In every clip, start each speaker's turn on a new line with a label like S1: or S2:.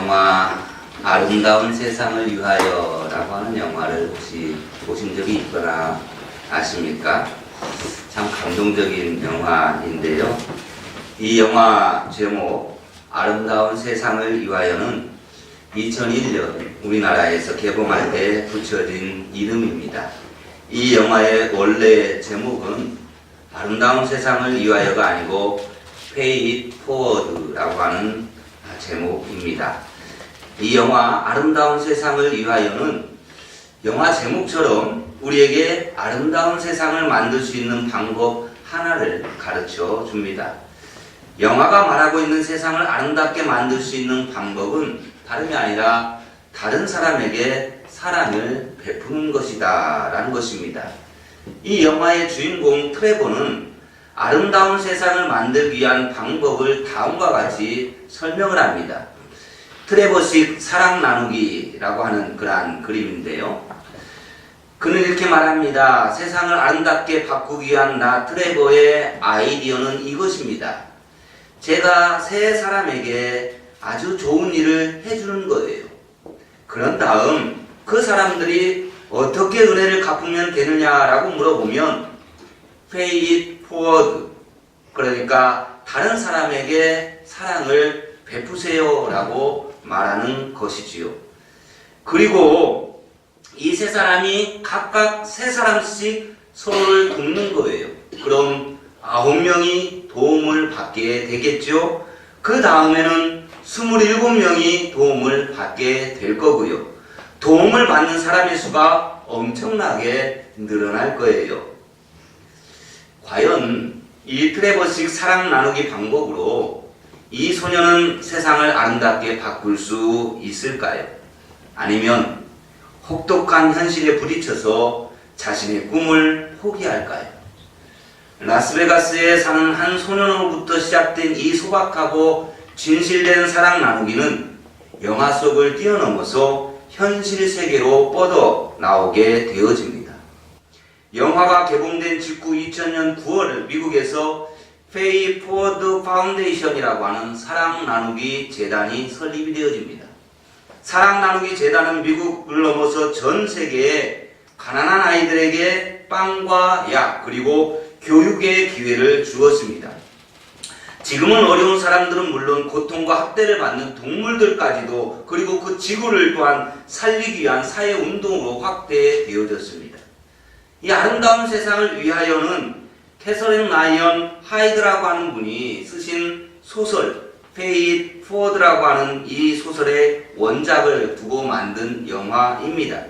S1: 영화 아름다운 세상을 위하여라고 하는 영화를 혹시 보신 적이 있거나 아십니까? 참 감동적인 영화인데요. 이 영화 제목 아름다운 세상을 위하여는 2001년 우리나라에서 개봉할 때 붙여진 이름입니다. 이 영화의 원래 제목은 아름다운 세상을 위하여가 아니고 Pay It Forward라고 하는 제목입니다. 이 영화 아름다운 세상을 위하여는 영화 제목처럼 우리에게 아름다운 세상을 만들 수 있는 방법 하나를 가르쳐 줍니다. 영화가 말하고 있는 세상을 아름답게 만들 수 있는 방법은 다름이 아니라 다른 사람에게 사랑을 베푸는 것이다 라는 것입니다. 이 영화의 주인공 트레버는 아름다운 세상을 만들기 위한 방법을 다음과 같이 설명을 합니다. 트레버식 사랑 나누기라고 하는 그러한 그림인데요. 그는 이렇게 말합니다. 세상을 아름답게 바꾸기 위한 나 트레버의 아이디어는 이것입니다. 제가 세 사람에게 아주 좋은 일을 해주는 거예요. 그런 다음 그 사람들이 어떻게 은혜를 갚으면 되느냐라고 물어보면 Pay it forward, 그러니까 다른 사람에게 사랑을 베푸세요 라고 말하는 것이지요. 그리고 이 세 사람이 각각 세 사람씩 서로를 돕는 거예요. 그럼 9명이 도움을 받게 되겠죠. 그 다음에는 27명이 도움을 받게 될 거고요. 도움을 받는 사람의 수가 엄청나게 늘어날 거예요. 과연 이 트레버식 사랑 나누기 방법으로 이 소녀는 세상을 아름답게 바꿀 수 있을까요? 아니면 혹독한 현실에 부딪혀서 자신의 꿈을 포기할까요? 라스베가스에 사는 한 소년으로부터 시작된 이 소박하고 진실된 사랑 나누기는 영화 속을 뛰어넘어서 현실 세계로 뻗어 나오게 되어집니다. 영화가 개봉된 직후 2000년 9월 미국에서 Pay Forward Foundation이라고 하는 사랑 나누기 재단이 설립이 되어집니다. 사랑 나누기 재단은 미국을 넘어서 전 세계에 가난한 아이들에게 빵과 약 그리고 교육의 기회를 주었습니다. 지금은 어려운 사람들은 물론 고통과 학대를 받는 동물들까지도 그리고 그 지구를 또한 살리기 위한 사회운동으로 확대되어졌습니다. 이 아름다운 세상을 위하여는 캐서린 라이언 하이드라고 하는 분이 쓰신 소설 Pay It Forward라고 하는 이 소설의 원작을 두고 만든 영화입니다.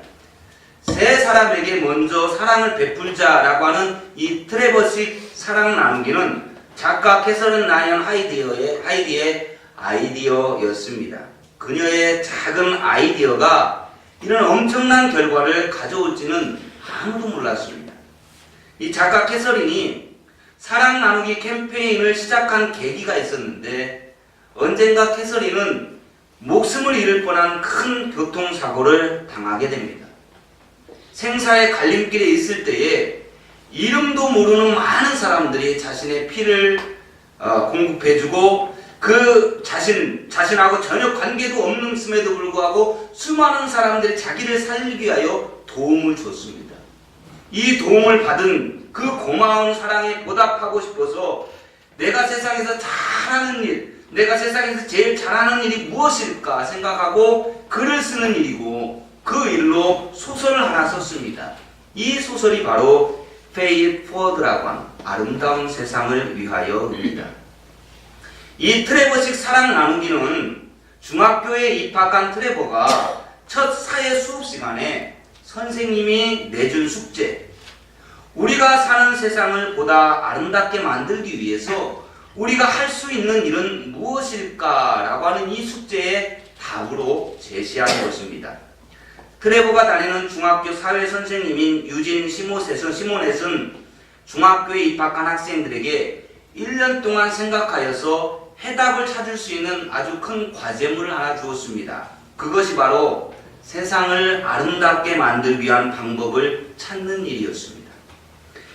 S1: 세 사람에게 먼저 사랑을 베풀자라고 하는 이 트레버식 사랑 나누기는 작가 캐서린 라이언 하이디의 아이디어였습니다. 그녀의 작은 아이디어가 이런 엄청난 결과를 가져올지는 아무도 몰랐습니다. 이 작가 캐서린이 사랑 나누기 캠페인을 시작한 계기가 있었는데 언젠가 캐서린은 목숨을 잃을 뻔한 큰 교통사고를 당하게 됩니다. 생사의 갈림길에 있을 때에 이름도 모르는 많은 사람들이 자신의 피를 공급해주고 그 자신하고 전혀 관계도 없음에도 불구하고 수많은 사람들이 자기를 살리기 위하여 도움을 줬습니다. 이 도움을 받은 그 고마운 사랑에 보답하고 싶어서 내가 세상에서 잘하는 일, 내가 세상에서 제일 잘하는 일이 무엇일까 생각하고 글을 쓰는 일이고 그 일로 소설을 하나 썼습니다. 이 소설이 바로 Pay It Forward라고 하는 아름다운 세상을 위하여입니다. 이 트레버식 사랑 나누기는 중학교에 입학한 트레버가 첫 사회 수업 시간에 선생님이 내준 숙제, 우리가 사는 세상을 보다 아름답게 만들기 위해서 우리가 할 수 있는 일은 무엇일까라고 하는 이 숙제의 답으로 제시한 것입니다. 트레버가 다니는 중학교 사회 선생님인 유진 시모넷은 중학교에 입학한 학생들에게 1년 동안 생각하여서 해답을 찾을 수 있는 아주 큰 과제물을 하나 주었습니다. 그것이 바로 세상을 아름답게 만들기 위한 방법을 찾는 일이었습니다.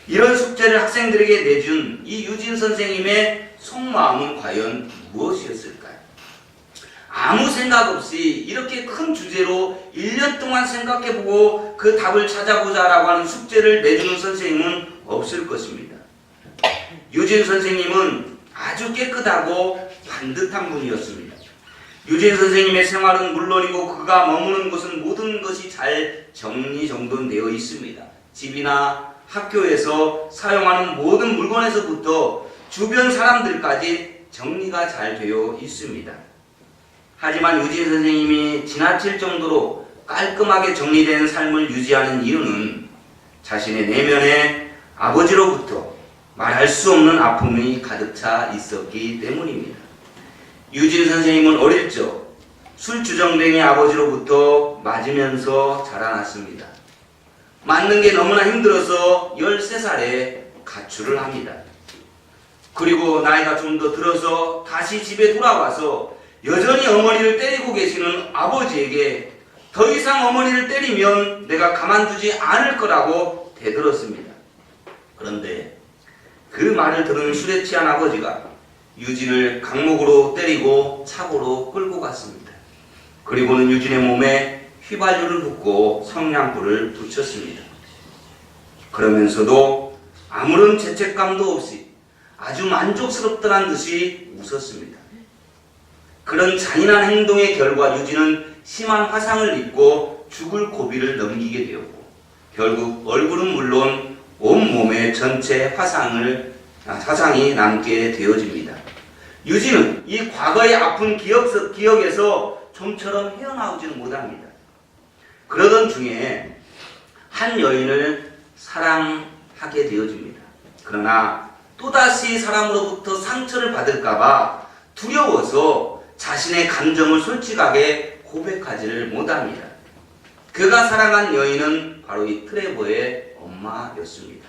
S1: 이런 숙제를 학생들에게 내준 이 유진 선생님의 속마음은 과연 무엇이었을까요? 아무 생각 없이 이렇게 큰 주제로 1년 동안 생각해보고 그 답을 찾아보자라고 하는 숙제를 내주는 선생님은 없을 것입니다. 유진 선생님은 아주 깨끗하고 반듯한 분이었습니다. 유진 선생님의 생활은 물론이고 그가 머무는 곳은 모든 것이 잘 정리정돈되어 있습니다. 집이나 학교에서 사용하는 모든 물건에서부터 주변 사람들까지 정리가 잘 되어 있습니다. 하지만 유진 선생님이 지나칠 정도로 깔끔하게 정리된 삶을 유지하는 이유는 자신의 내면에 아버지로부터 말할 수 없는 아픔이 가득 차 있었기 때문입니다. 유진 선생님은 어릴 적 술주정뱅이 아버지로부터 맞으면서 자라났습니다. 맞는 게 너무나 힘들어서 13살에 가출을 합니다. 그리고 나이가 좀 더 들어서 다시 집에 돌아와서 여전히 어머니를 때리고 계시는 아버지에게 더 이상 어머니를 때리면 내가 가만두지 않을 거라고 대들었습니다. 그런데 그 말을 들은 술에 취한 아버지가 유진을 강목으로 때리고 차고로 끌고 갔습니다. 그리고는 유진의 몸에 휘발유를 붓고 성냥불을 붙였습니다. 그러면서도 아무런 죄책감도 없이 아주 만족스럽다는 듯이 웃었습니다. 그런 잔인한 행동의 결과 유진은 심한 화상을 입고 죽을 고비를 넘기게 되었고 결국 얼굴은 물론 온몸에 전체 화상이 남게 되어집니다. 유진은 이 과거의 아픈 기억에서 좀처럼 헤어나오지는 못합니다. 그러던 중에 한 여인을 사랑하게 되어집니다. 그러나 또다시 사람으로부터 상처를 받을까봐 두려워서 자신의 감정을 솔직하게 고백하지를 못합니다. 그가 사랑한 여인은 바로 이 트레버의 엄마였습니다.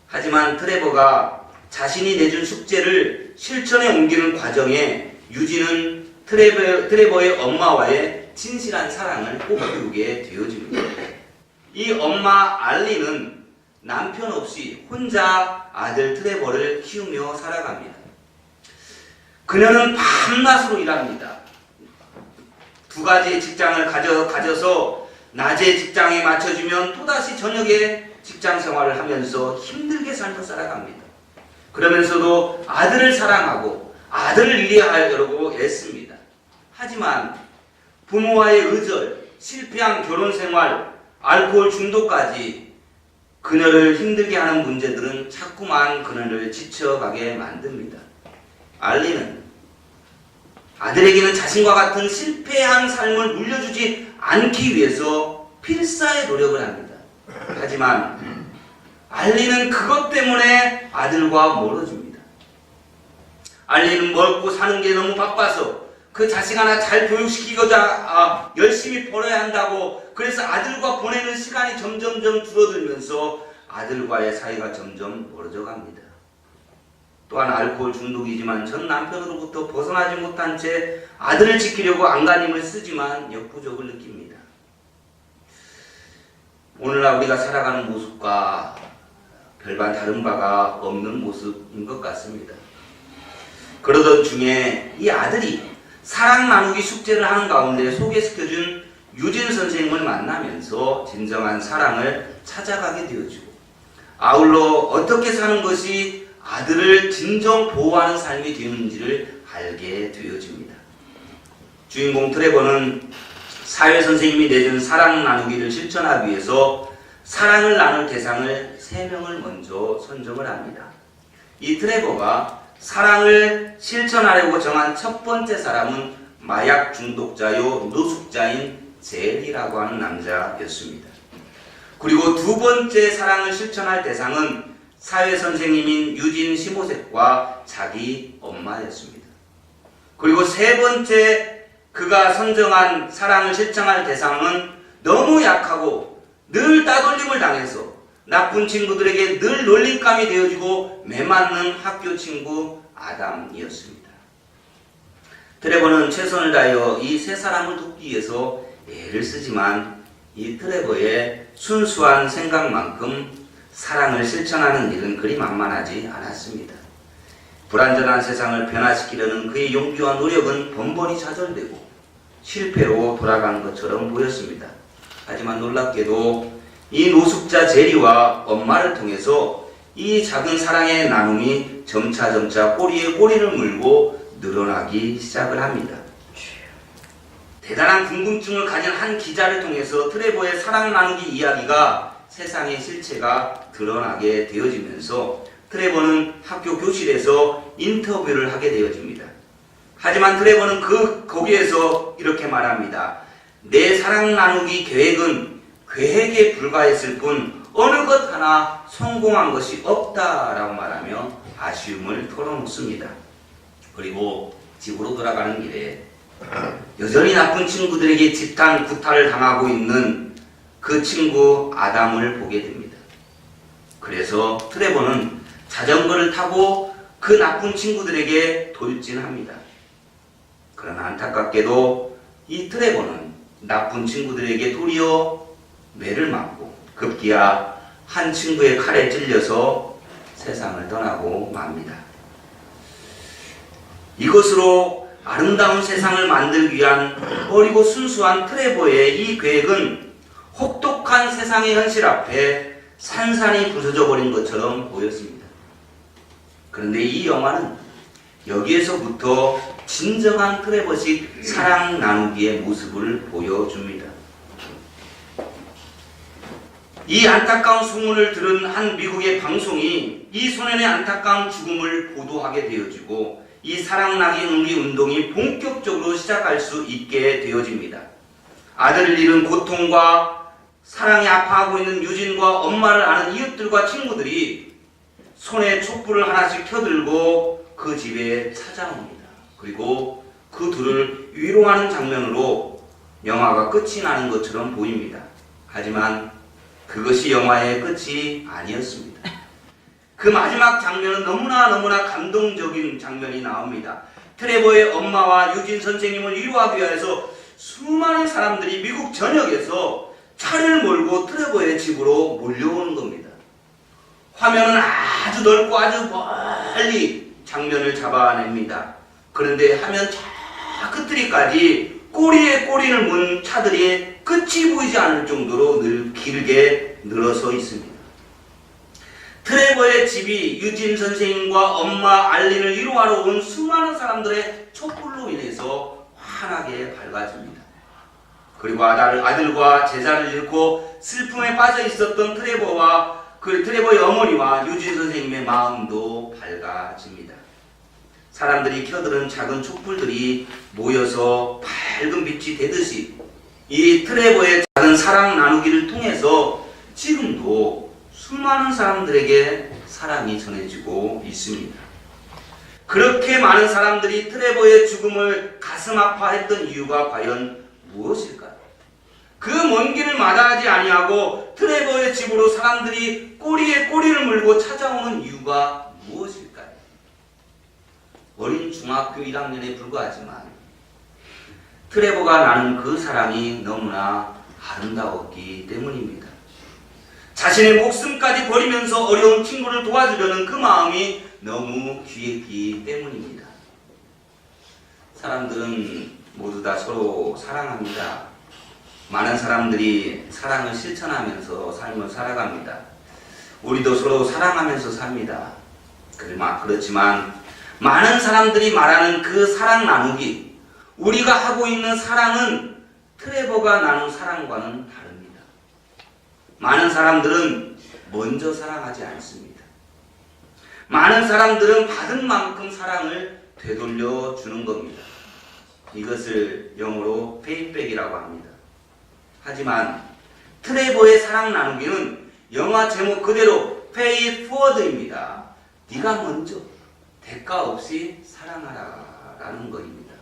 S1: 하지만 트레버가 자신이 내준 숙제를 실천에 옮기는 과정에 유진은 트레버의 엄마와의 진실한 사랑을 꽃피우게 되어집니다. 이 엄마 알리는 남편 없이 혼자 아들 트레버를 키우며 살아갑니다. 그녀는 밤낮으로 일합니다. 두 가지의 직장을 가져서 낮에 직장에 맞춰주면 또다시 저녁에 직장 생활을 하면서 힘들게 삶을 살아갑니다. 그러면서도 아들을 사랑하고 아들을 이해하려고 애씁니다. 하지만 부모와의 의절, 실패한 결혼 생활, 알코올 중독까지 그녀를 힘들게 하는 문제들은 자꾸만 그녀를 지쳐가게 만듭니다. 알리는 아들에게는 자신과 같은 실패한 삶을 물려주지 않기 위해서 필사의 노력을 합니다. 하지만 알리는 그것 때문에 아들과 멀어집니다. 알리는 먹고 사는 게 너무 바빠서 그 자식 하나 잘 교육시키고자 열심히 벌어야 한다고 그래서 아들과 보내는 시간이 점점점 줄어들면서 아들과의 사이가 점점 멀어져 갑니다. 또한 알코올 중독이지만 전 남편으로부터 벗어나지 못한 채 아들을 지키려고 안간힘을 쓰지만 역부족을 느낍니다. 오늘날 우리가 살아가는 모습과 별반 다른 바가 없는 모습인 것 같습니다. 그러던 중에 이 아들이 사랑 나누기 숙제를 하는 가운데 소개시켜준 유진 선생님을 만나면서 진정한 사랑을 찾아가게 되어지고 아울러 어떻게 사는 것이 아들을 진정 보호하는 삶이 되는지를 알게 되어집니다. 주인공 트레버는 사회선생님이 내준 사랑 나누기를 실천하기 위해서 사랑을 나눌 대상을 3명을 먼저 선정을 합니다. 이 트레버가 사랑을 실천하려고 정한 첫 번째 사람은 마약 중독자요 노숙자인 젤이라고 하는 남자였습니다. 그리고 두 번째 사랑을 실천할 대상은 사회선생님인 유진 시모색과 자기 엄마였습니다. 그리고 세 번째 그가 선정한 사랑을 실천할 대상은 너무 약하고 늘 따돌림을 당해서 나쁜 친구들에게 늘 놀림감이 되어지고 매맞는 학교 친구 아담이었습니다. 트레버는 최선을 다하여 이 세 사람을 돕기 위해서 애를 쓰지만 이 트레버의 순수한 생각만큼 사랑을 실천하는 일은 그리 만만하지 않았습니다. 불완전한 세상을 변화시키려는 그의 용기와 노력은 번번이 좌절되고 실패로 돌아가는 것처럼 보였습니다. 하지만 놀랍게도 이 노숙자 제리와 엄마를 통해서 이 작은 사랑의 나눔이 점차 꼬리에 꼬리를 물고 늘어나기 시작을 합니다. 대단한 궁금증을 가진 한 기자를 통해서 트레버의 사랑 나누기 이야기가 세상의 실체가 드러나게 되어지면서 트레버는 학교 교실에서 인터뷰를 하게 되어집니다. 하지만 트레버는 거기에서 이렇게 말합니다. 내 사랑 나누기 계획은 계획에 불과했을 뿐 어느 것 하나 성공한 것이 없다라고 말하며 아쉬움을 털어놓습니다. 그리고 집으로 돌아가는 길에 여전히 나쁜 친구들에게 집단 구타를 당하고 있는 그 친구 아담을 보게 됩니다. 그래서 트레버는 자전거를 타고 그 나쁜 친구들에게 돌진합니다. 그러나 안타깝게도 이 트레버는 나쁜 친구들에게 도리어 매를 맞고 급기야 한 친구의 칼에 찔려서 세상을 떠나고 맙니다. 이것으로 아름다운 세상을 만들기 위한 어리고 순수한 트레버의 이 계획은 혹독한 세상의 현실 앞에 산산이 부서져 버린 것처럼 보였습니다. 그런데 이 영화는 여기에서부터 진정한 트레버식 사랑 나누기의 모습을 보여줍니다. 이 안타까운 소문을 들은 한 미국의 방송이 이 소년의 안타까운 죽음을 보도하게 되어지고 이 사랑 나누기 운동이 본격적으로 시작할 수 있게 되어집니다. 아들을 잃은 고통과 사랑에 아파하고 있는 유진과 엄마를 아는 이웃들과 친구들이 손에 촛불을 하나씩 켜들고 그 집에 찾아옵니다. 그리고 그 둘을 위로하는 장면으로 영화가 끝이 나는 것처럼 보입니다. 하지만 그것이 영화의 끝이 아니었습니다. 그 마지막 장면은 너무나 감동적인 장면이 나옵니다. 트레버의 엄마와 유진 선생님을 위로하기 위해서 수많은 사람들이 미국 전역에서 차를 몰고 트레버의 집으로 몰려오는 겁니다. 화면은 아주 넓고 아주 멀리 장면을 잡아냅니다. 그런데 화면 저 끝들이까지 꼬리에 꼬리를 문 차들이 끝이 보이지 않을 정도로 길게 늘어서 있습니다. 트레버의 집이 유진 선생님과 엄마 알린을 위로하러 온 수많은 사람들의 촛불로 인해서 환하게 밝아집니다. 그리고 아들과 제자를 잃고 슬픔에 빠져 있었던 트레버의 어머니와 유진 선생님의 마음도 밝아집니다. 사람들이 켜들은 작은 촛불들이 모여서 밝은 빛이 되듯이 이 트레버의 작은 사랑 나누기를 통해서 지금도 수많은 사람들에게 사랑이 전해지고 있습니다. 그렇게 많은 사람들이 트레버의 죽음을 가슴 아파했던 이유가 과연 무엇일까요? 그 먼 길을 마다하지 아니하고 트레버의 집으로 사람들이 꼬리에 꼬리를 물고 찾아오는 이유가 무엇일까요? 어린 중학교 1학년에 불과하지만 트레버가 나눈 그 사랑이 너무나 아름다웠기 때문입니다. 자신의 목숨까지 버리면서 어려운 친구를 도와주려는 그 마음이 너무 귀했기 때문입니다. 사람들은 모두 다 서로 사랑합니다. 많은 사람들이 사랑을 실천하면서 삶을 살아갑니다. 우리도 서로 사랑하면서 삽니다. 그렇지만 많은 사람들이 말하는 그 사랑 나누기, 우리가 하고 있는 사랑은 트레버가 나눈 사랑과는 다릅니다. 많은 사람들은 먼저 사랑하지 않습니다. 많은 사람들은 받은 만큼 사랑을 되돌려 주는 겁니다. 이것을 영어로 페이백이라고 합니다. 하지만 트레버의 사랑 나누기는 영화 제목 그대로 pay forward입니다. 네가 먼저 대가 없이 사랑하라 라는 것입니다.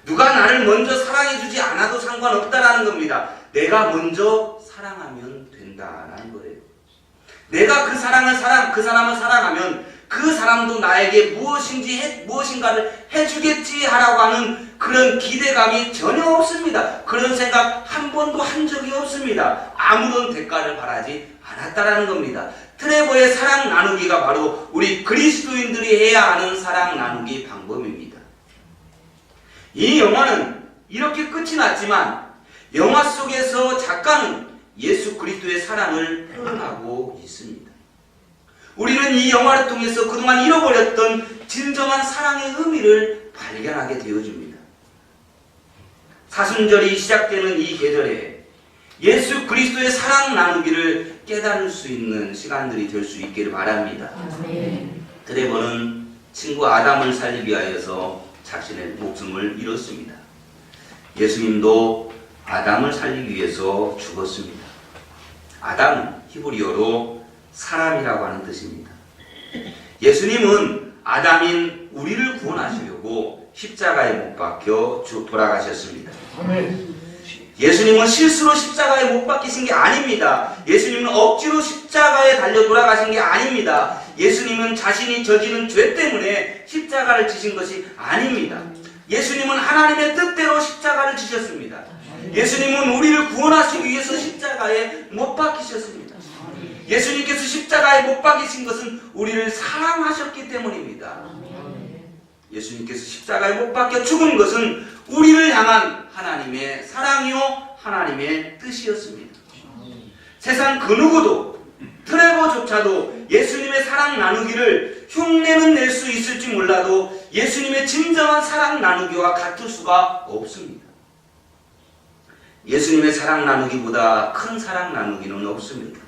S1: 누가 나를 먼저 사랑해주지 않아도 상관없다라는 겁니다. 내가 먼저 사랑하면 된다라는 거예요. 내가 그 사람을 사랑하면 그 사람도 나에게 무엇인가를 해주겠지 하라고 하는 그런 기대감이 전혀 없습니다. 그런 생각 한 번도 한 적이 없습니다. 아무런 대가를 바라지 않았다라는 겁니다. 트레버의 사랑 나누기가 바로 우리 그리스도인들이 해야 하는 사랑 나누기 방법입니다. 이 영화는 이렇게 끝이 났지만 영화 속에서 작가는 예수 그리스도의 사랑을 표현하고 있습니다. 우리는 이 영화를 통해서 그동안 잃어버렸던 진정한 사랑의 의미를 발견하게 되어집니다. 사순절이 시작되는 이 계절에 예수 그리스도의 사랑 나누기를 깨달을 수 있는 시간들이 될 수 있기를 바랍니다. 트레버는 친구 아담을 살리기 위하여서 자신의 목숨을 잃었습니다. 예수님도 아담을 살리기 위해서 죽었습니다. 아담은 히브리어로 사람이라고 하는 뜻입니다. 예수님은 아담인 우리를 구원하시려고 십자가에 못 박혀 돌아가셨습니다. 예수님은 실수로 십자가에 못 박히신 게 아닙니다. 예수님은 억지로 십자가에 달려 돌아가신 게 아닙니다. 예수님은 자신이 저지른 죄 때문에 십자가를 지신 것이 아닙니다. 예수님은 하나님의 뜻대로 십자가를 지셨습니다. 예수님은 우리를 구원하시기 위해서 십자가에 못 박히셨습니다. 예수님께서 십자가에 못 박히신 것은 우리를 사랑하셨기 때문입니다. 예수님께서 십자가에 못 박혀 죽은 것은 우리를 향한 하나님의 사랑이요 하나님의 뜻이었습니다. 세상 그 누구도 트레버조차도 예수님의 사랑 나누기를 흉내는 낼 수 있을지 몰라도 예수님의 진정한 사랑 나누기와 같을 수가 없습니다. 예수님의 사랑 나누기보다 큰 사랑 나누기는 없습니다.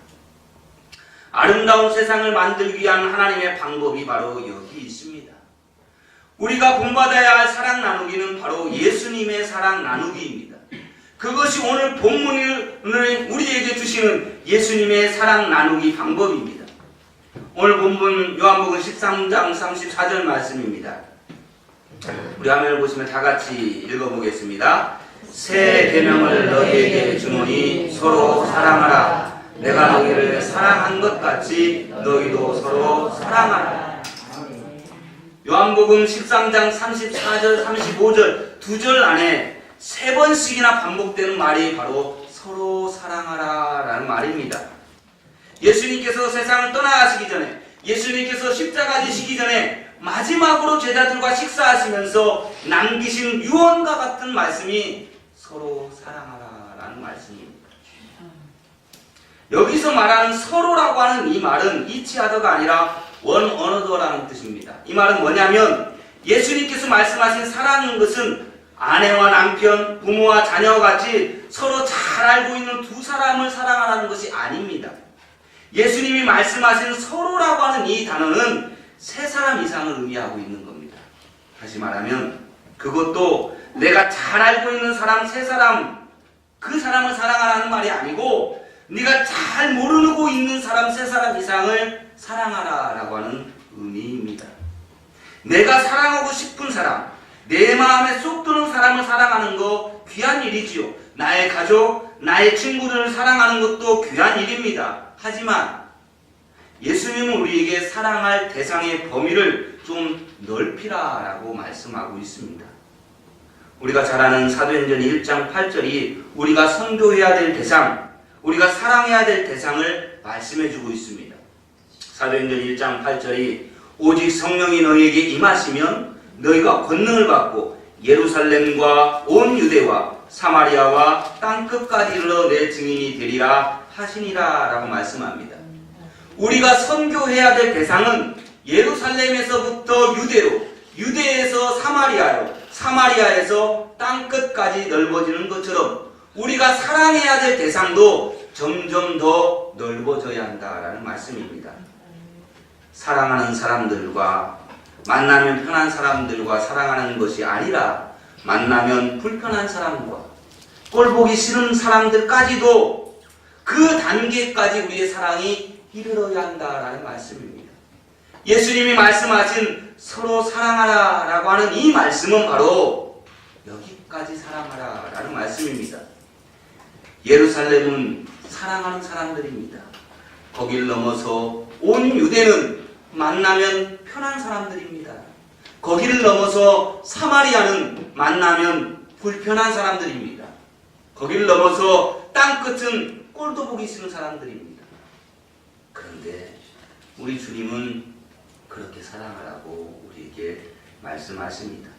S1: 아름다운 세상을 만들기 위한 하나님의 방법이 바로 여기 있습니다. 우리가 본받아야 할 사랑 나누기는 바로 예수님의 사랑 나누기입니다. 그것이 오늘 본문을 우리에게 주시는 예수님의 사랑 나누기 방법입니다. 오늘 본문 요한복음 13장 34절 말씀입니다. 우리 화면을 보시면 다 같이 읽어보겠습니다. 새 계명을 너희에게 주노니 서로 사랑하라. 내가 너희를 사랑한 것 같이 너희도 서로 사랑하라. 요한복음 13장 34절 35절 두 절 안에 세 번씩이나 반복되는 말이 바로 서로 사랑하라 라는 말입니다. 예수님께서 세상을 떠나가시기 전에, 예수님께서 십자가 지시기 전에 마지막으로 제자들과 식사하시면서 남기신 유언과 같은 말씀이 서로 사랑하라 라는 말씀입니다. 여기서 말하는 서로라고 하는 이 말은 이치하더가 아니라 원 어너더라는 뜻입니다. 이 말은 뭐냐면 예수님께서 말씀하신 사랑인 것은 아내와 남편, 부모와 자녀와 같이 서로 잘 알고 있는 두 사람을 사랑하라는 것이 아닙니다. 예수님이 말씀하신 서로라고 하는 이 단어는 세 사람 이상을 의미하고 있는 겁니다. 다시 말하면 그것도 내가 잘 알고 있는 사람 세 사람, 그 사람을 사랑하라는 말이 아니고 네가 잘 모르고 있는 사람 세 사람 이상을 사랑하라라고 하는 의미입니다. 내가 사랑하고 싶은 사람, 내 마음에 쏙 드는 사람을 사랑하는 거 귀한 일이지요. 나의 가족, 나의 친구들을 사랑하는 것도 귀한 일입니다. 하지만 예수님은 우리에게 사랑할 대상의 범위를 좀 넓히라라고 말씀하고 있습니다. 우리가 잘 아는 사도행전 1장 8절이 우리가 선교해야 될 대상, 우리가 사랑해야 될 대상을 말씀해주고 있습니다. 사도행전 1장 8절이 오직 성령이 너희에게 임하시면 너희가 권능을 받고 예루살렘과 온 유대와 사마리아와 땅끝까지 이르러 내 증인이 되리라 하시니라 라고 말씀합니다. 우리가 선교해야 될 대상은 예루살렘에서부터 유대로, 유대에서 사마리아로, 사마리아에서 땅끝까지 넓어지는 것처럼 우리가 사랑해야 될 대상도 점점 더 넓어져야 한다라는 말씀입니다. 사랑하는 사람들과 만나면 편한 사람들과 사랑하는 것이 아니라 만나면 불편한 사람과 꼴보기 싫은 사람들까지도 그 단계까지 우리의 사랑이 이르러야 한다라는 말씀입니다. 예수님이 말씀하신 서로 사랑하라 라고 하는 이 말씀은 바로 여기까지 사랑하라 라는 말씀입니다. 예루살렘은 사랑하는 사람들입니다. 거길 넘어서 온 유대는 만나면 편한 사람들입니다. 거기를 넘어서 사마리아는 만나면 불편한 사람들입니다. 거기를 넘어서 땅끝은 꼴도 보기 싫은 사람들입니다. 그런데 우리 주님은 그렇게 사랑하라고 우리에게 말씀하십니다.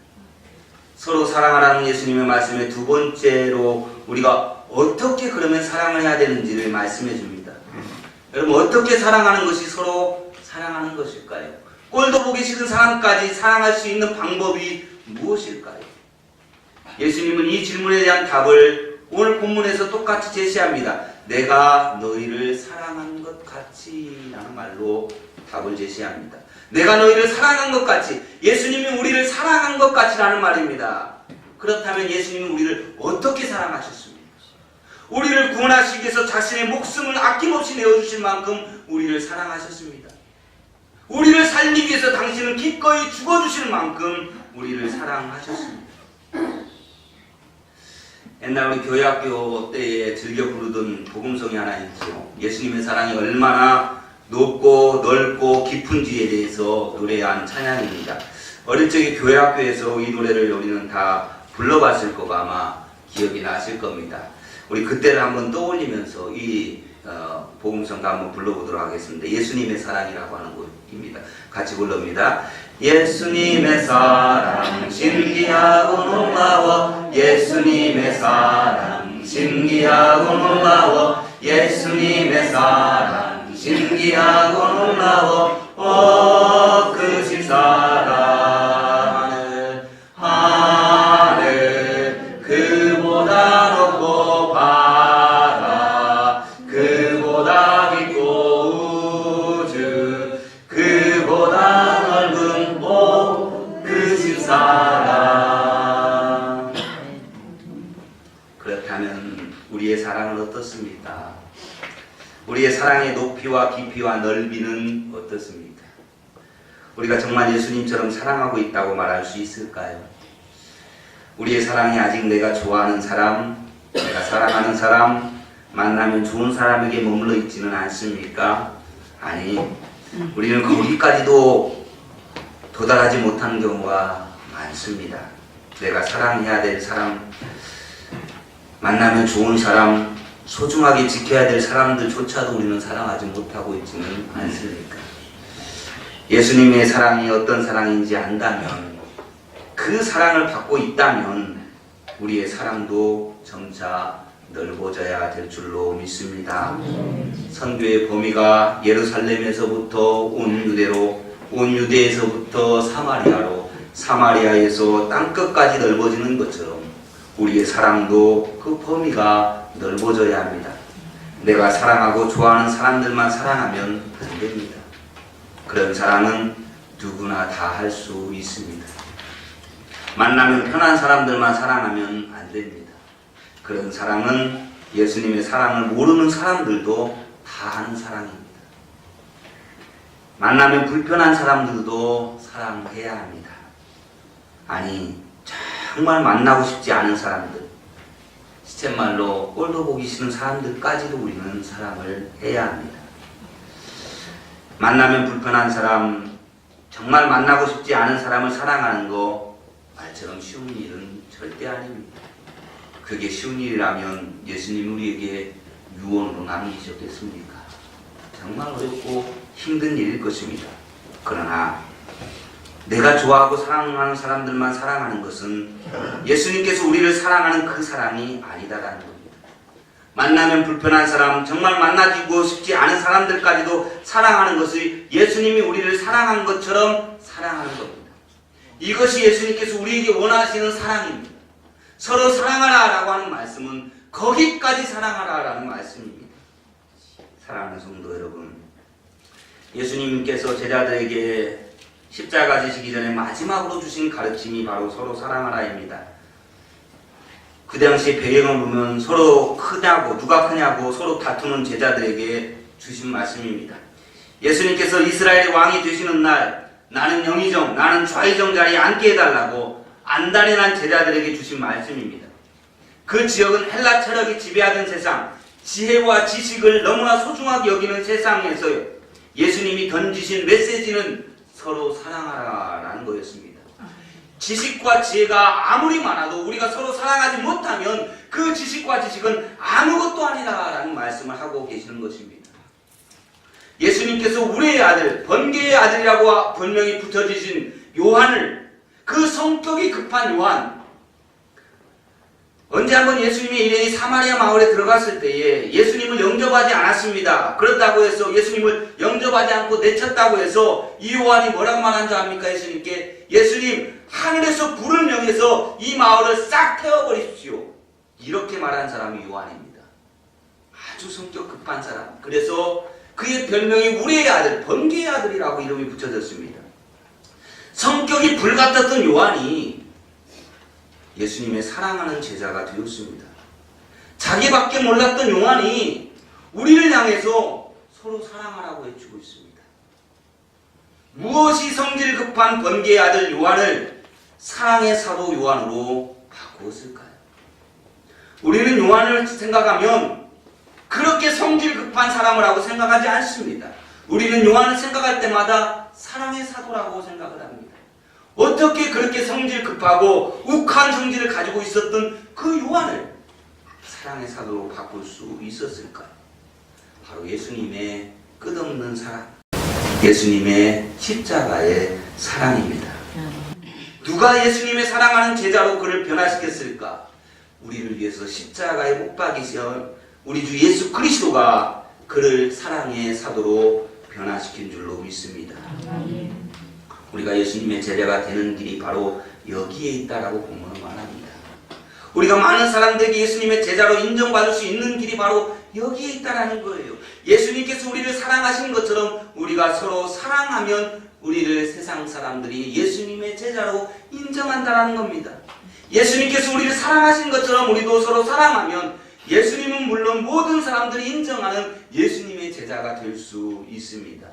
S1: 서로 사랑하라는 예수님의 말씀에 두 번째로 우리가 어떻게 그러면 사랑을 해야 되는지를 말씀해 줍니다. 여러분, 어떻게 사랑하는 것이 서로 사랑하는 것일까요? 꼴도 보기 싫은 사람까지 사랑할 수 있는 방법이 무엇일까요? 예수님은 이 질문에 대한 답을 오늘 본문에서 똑같이 제시합니다. 내가 너희를 사랑한 것 같이 라는 말로 답을 제시합니다. 내가 너희를 사랑한 것 같이, 예수님이 우리를 사랑한 것 같이라는 말입니다. 그렇다면 예수님은 우리를 어떻게 사랑하셨습니까? 우리를 구원하시기 위해서 자신의 목숨을 아낌없이 내어주실 만큼 우리를 사랑하셨습니다. 우리를 살리기 위해서 당신은 기꺼이 죽어주실 만큼 우리를 사랑하셨습니다. 옛날 우리 교회학교 때에 즐겨 부르던 복음송이 하나 있죠. 예수님의 사랑이 얼마나 높고 넓고 깊은지에 대해서 노래한 찬양입니다. 어릴 적에 교회학교에서 이 노래를 우리는 다 불러봤을 거고 아마 기억이 나실 겁니다. 우리 그때를 한번 떠올리면서 이 복음성도 한번 불러보도록 하겠습니다. 예수님의 사랑이라고 하는 곡입니다. 같이 불러봅니다. 예수님의 사랑 신기하고 놀라워, 예수님의 사랑 신기하고 놀라워, 예수님의 사랑 신기하고 놀라워. 그 사랑 하늘 그보다 높고 바다 그보다 깊고 우주 그보다 넓은 그 사랑. 그렇다면 우리의 사랑은 어떻습니까? 우리의 사랑의 높이와 깊이와 넓이는 어떻습니까? 우리가 정말 예수님처럼 사랑하고 있다고 말할 수 있을까요? 우리의 사랑이 아직 내가 좋아하는 사람, 내가 사랑하는 사람, 만나면 좋은 사람에게 머물러 있지는 않습니까? 아니, 우리는 거기까지도 도달하지 못한 경우가 많습니다. 내가 사랑해야 될 사람, 만나면 좋은 사람, 소중하게 지켜야 될 사람들조차도 우리는 사랑하지 못하고 있지는 않습니까? 예수님의 사랑이 어떤 사랑인지 안다면, 그 사랑을 받고 있다면 우리의 사랑도 점차 넓어져야 될 줄로 믿습니다. 선교의 범위가 예루살렘에서부터 온 유대로, 온 유대에서부터 사마리아로, 사마리아에서 땅끝까지 넓어지는 것처럼 우리의 사랑도 그 범위가 넓어져야 합니다. 내가 사랑하고 좋아하는 사람들만 사랑하면 안 됩니다. 그런 사랑은 누구나 다 할 수 있습니다. 만나면 편한 사람들만 사랑하면 안 됩니다. 그런 사랑은 예수님의 사랑을 모르는 사람들도 다 하는 사랑입니다. 만나면 불편한 사람들도 사랑해야 합니다. 아니, 정말 만나고 싶지 않은 사람들, 시쳇말로 꼴도 보기 싫은 사람들까지도 우리는 사랑을 해야 합니다. 만나면 불편한 사람, 정말 만나고 싶지 않은 사람을 사랑하는 거 말처럼 쉬운 일은 절대 아닙니다. 그게 쉬운 일이라면 예수님 우리에게 유언으로 남기셨겠습니까? 정말 어렵고 힘든 일일 것입니다. 그러나 내가 좋아하고 사랑하는 사람들만 사랑하는 것은 예수님께서 우리를 사랑하는 그 사랑이 아니다라는 겁니다. 만나면 불편한 사람, 정말 만나고 싶지 않은 사람들까지도 사랑하는 것이 예수님이 우리를 사랑한 것처럼 사랑하는 겁니다. 이것이 예수님께서 우리에게 원하시는 사랑입니다. 서로 사랑하라 라고 하는 말씀은 거기까지 사랑하라 라는 말씀입니다. 사랑하는 성도 여러분, 예수님께서 제자들에게 십자가 지시기 전에 마지막으로 주신 가르침이 바로 서로 사랑하라입니다. 그 당시 배경을 보면 서로 크냐고, 누가 크냐고 서로 다투는 제자들에게 주신 말씀입니다. 예수님께서 이스라엘의 왕이 되시는 날, 나는 영의정, 나는 좌의정 자리에 앉게 해달라고 안달이 제자들에게 주신 말씀입니다. 그 지역은 헬라 철학이 지배하던 세상, 지혜와 지식을 너무나 소중하게 여기는 세상에서요, 예수님이 던지신 메시지는 서로 사랑하라라는 거였습니다. 지식과 지혜가 아무리 많아도 우리가 서로 사랑하지 못하면 그 지식과 지식은 아무것도 아니다라는 말씀을 하고 계시는 것입니다. 예수님께서 우리의 아들, 번개의 아들이라고 별명이 붙여지신 요한을, 그 성격이 급한 요한, 언제 한번 예수님의 일행이 사마리아 마을에 들어갔을 때에 예수님을 영접하지 않았습니다. 그렇다고 해서 예수님을 영접하지 않고 내쳤다고 해서 이 요한이 뭐라고 말한 줄 압니까? 예수님께, 예수님, 하늘에서 불을 명해서 이 마을을 싹 태워버리십시오. 이렇게 말한 사람이 요한입니다. 아주 성격 급한 사람. 그래서 그의 별명이 우리의 아들, 번개의 아들이라고 이름이 붙여졌습니다. 성격이 불같았던 요한이 예수님의 사랑하는 제자가 되었습니다. 자기밖에 몰랐던 요한이 우리를 향해서 서로 사랑하라고 외치고 있습니다. 무엇이 성질 급한 번개의 아들 요한을 사랑의 사도 요한으로 바꾸었을까요? 우리는 요한을 생각하면 그렇게 성질 급한 사람을 하고 생각하지 않습니다. 우리는 요한을 생각할 때마다 사랑의 사도라고 생각을 합니다. 어떻게 그렇게 성질 급하고 욱한 성질을 가지고 있었던 그 요한을 사랑의 사도로 바꿀 수 있었을까요? 바로 예수님의 끝없는 사랑, 예수님의 십자가의 사랑입니다. 누가 예수님의 사랑하는 제자로 그를 변화시켰을까? 우리를 위해서 십자가에 못 박이신 우리 주 예수 그리스도가 그를 사랑의 사도로 변화시킨 줄로 믿습니다. 우리가 예수님의 제자가 되는 길이 바로 여기에 있다라고 본문은 말합니다. 우리가 많은 사람들에게 예수님의 제자로 인정받을 수 있는 길이 바로 여기에 있다라는 거예요. 예수님께서 우리를 사랑하신 것처럼 우리가 서로 사랑하면 우리를 세상 사람들이 예수님의 제자로 인정한다라는 겁니다. 예수님께서 우리를 사랑하신 것처럼 우리도 서로 사랑하면 예수님은 물론 모든 사람들이 인정하는 예수님의 제자가 될 수 있습니다.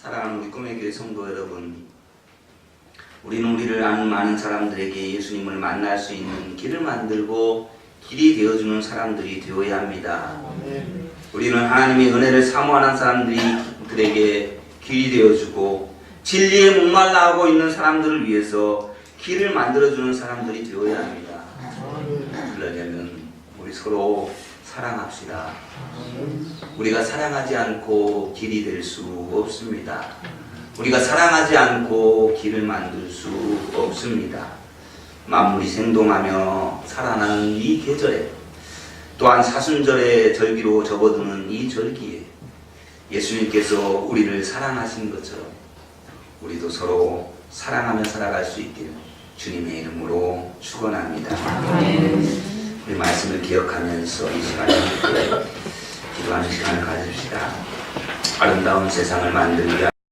S1: 사랑하는 우리 꿈의 교회 성도 여러분, 우리는 우리를 아는 많은 사람들에게 예수님을 만날 수 있는 길을 만들고 길이 되어주는 사람들이 되어야 합니다. 우리는 하나님의 은혜를 사모하는 사람들에게 길이 되어주고 진리에 목말라하고 있는 사람들을 위해서 길을 만들어주는 사람들이 되어야 합니다. 그러려면 우리 서로 사랑합시다. 우리가 사랑하지 않고 길이 될 수 없습니다. 우리가 사랑하지 않고 길을 만들 수 없습니다. 만물이 생동하며 살아나는 이 계절에, 또한 사순절의 절기로 접어드는 이 절기에 예수님께서 우리를 사랑하신 것처럼 우리도 서로 사랑하며 살아갈 수 있기를 주님의 이름으로 축원합니다. 우리 말씀을 기억하면서 이 시간에 기도하는 시간을 가집시다. 아름다운 세상을 만들기